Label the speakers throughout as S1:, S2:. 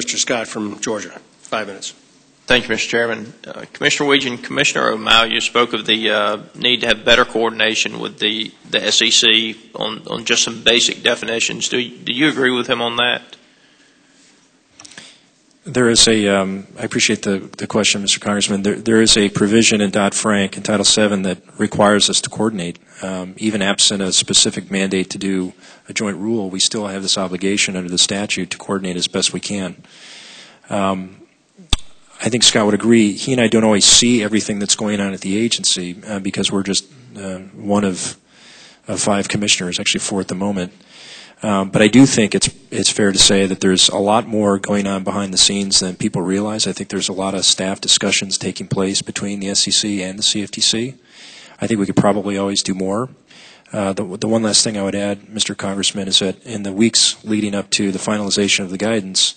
S1: Mr. Scott from Georgia. 5 minutes.
S2: Thank you, Mr. Chairman. Commissioner Wetjen, Commissioner O'Malley spoke of the need to have better coordination with the SEC on just some basic definitions. Do you agree with him on that?
S3: There is a, I appreciate the question, Mr. Congressman. There is a provision in Dodd-Frank in Title VII that requires us to coordinate. Even absent a specific mandate to do a joint rule, we still have this obligation under the statute to coordinate as best we can. I think Scott would agree. He and I don't always see everything that's going on at the agency because we're just one of 5 commissioners, actually 4 at the moment. But I do think it's fair to say that there's a lot more going on behind the scenes than people realize. I think there's a lot of staff discussions taking place between the SEC and the CFTC. I think we could probably always do more. The one last thing I would add, Mr. Congressman, is that in the weeks leading up to the finalization of the guidance,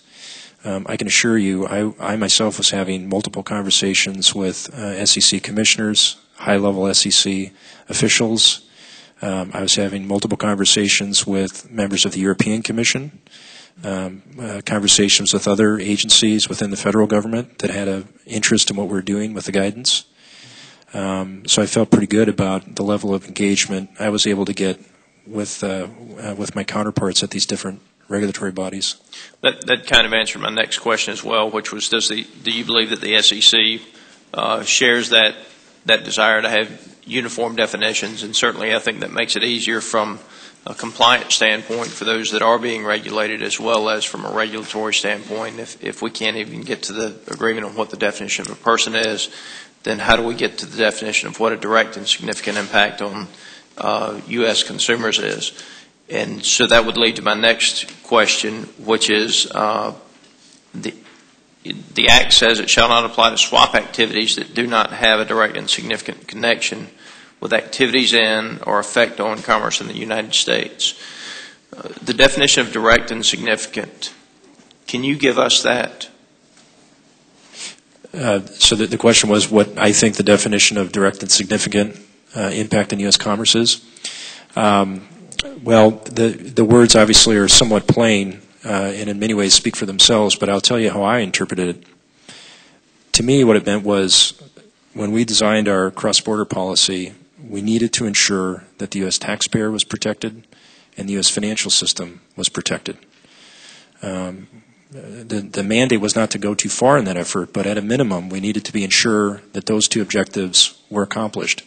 S3: I can assure you I myself was having multiple conversations with SEC commissioners, high-level SEC officials. I was having multiple conversations with members of the European Commission, conversations with other agencies within the federal government that had an interest in what we were doing with the guidance. So I felt pretty good about the level of engagement I was able to get with my counterparts at these different regulatory bodies.
S2: That kind of answered my next question as well, which was, do you believe that the SEC shares that desire to have uniform definitions? And certainly I think that makes it easier from a compliance standpoint for those that are being regulated, as well as from a regulatory standpoint. If we can't even get to the agreement on what the definition of a person is, then how do we get to the definition of what a direct and significant impact on U.S. consumers is? And so that would lead to my next question, which is the Act says it shall not apply to swap activities that do not have a direct and significant connection with activities in or effect on commerce in the United States. The definition of direct and significant, can you give us that?
S3: So the question was what I think the definition of direct and significant impact on U.S. commerce is. Well, the words obviously are somewhat plain and in many ways speak for themselves, but I'll tell you how I interpreted it. To me, what it meant was when we designed our cross-border policy, we needed to ensure that the U.S. taxpayer was protected and the U.S. financial system was protected. The mandate was not to go too far in that effort, but at a minimum, we needed to be ensure that those 2 objectives were accomplished.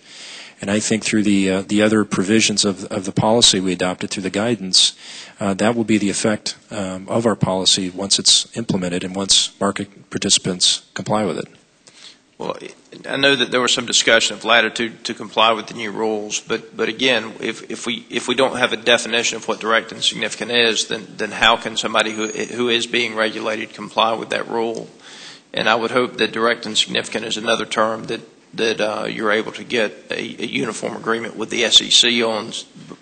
S3: And I think through the other provisions of the policy we adopted through the guidance, that will be the effect of our policy once it's implemented and once market participants comply with it.
S2: Well, I know that there was some discussion of latitude to comply with the new rules, but again, if we don't have a definition of what direct and significant is, then how can somebody who is being regulated comply with that rule? And I would hope that direct and significant is another term that you're able to get a uniform agreement with the SEC on,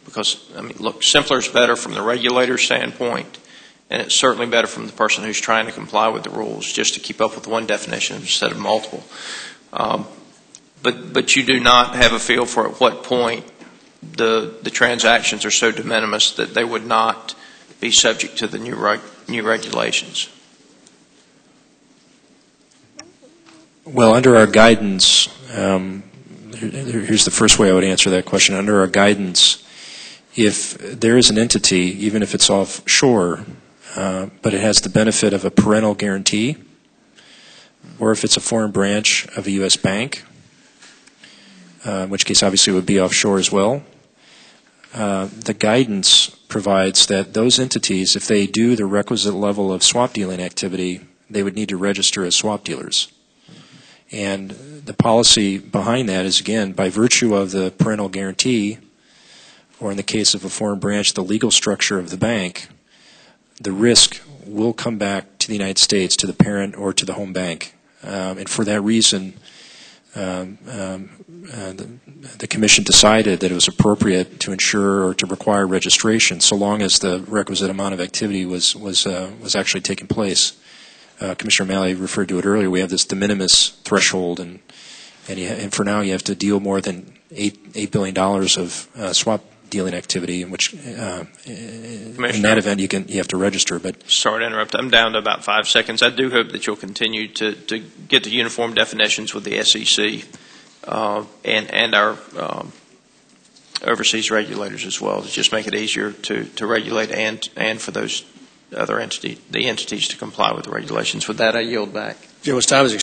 S2: because, I mean, look, simpler is better from the regulator's standpoint, and it's certainly better from the person who's trying to comply with the rules, just to keep up with one definition instead of multiple. But you do not have a feel for at what point the transactions are so de minimis that they would not be subject to the new regulations.
S3: Well, under our guidance, here's the first way I would answer that question. Under our guidance, if there is an entity, even if it's offshore, but it has the benefit of a parental guarantee, or if it's a foreign branch of a U.S. bank, in which case obviously it would be offshore as well, the guidance provides that those entities, if they do the requisite level of swap dealing activity, they would need to register as swap dealers. And the policy behind that is, again, by virtue of the parental guarantee, or in the case of a foreign branch, the legal structure of the bank, the risk will come back to the United States, to the parent or to the home bank. And for that reason, the Commission decided that it was appropriate to ensure or to require registration so long as the requisite amount of activity was actually taking place. Commissioner O'Malley referred to it earlier. We have this de minimis threshold, and for now you have to deal more than $8 billion of swap dealing activity, in which in that event you have to register. But
S2: sorry to interrupt. I'm down to about 5 seconds. I do hope that you'll continue to get the uniform definitions with the SEC and our overseas regulators as well, to just make it easier to regulate and for those other entities to comply with the regulations. With that, I yield back.
S1: Joe, as time is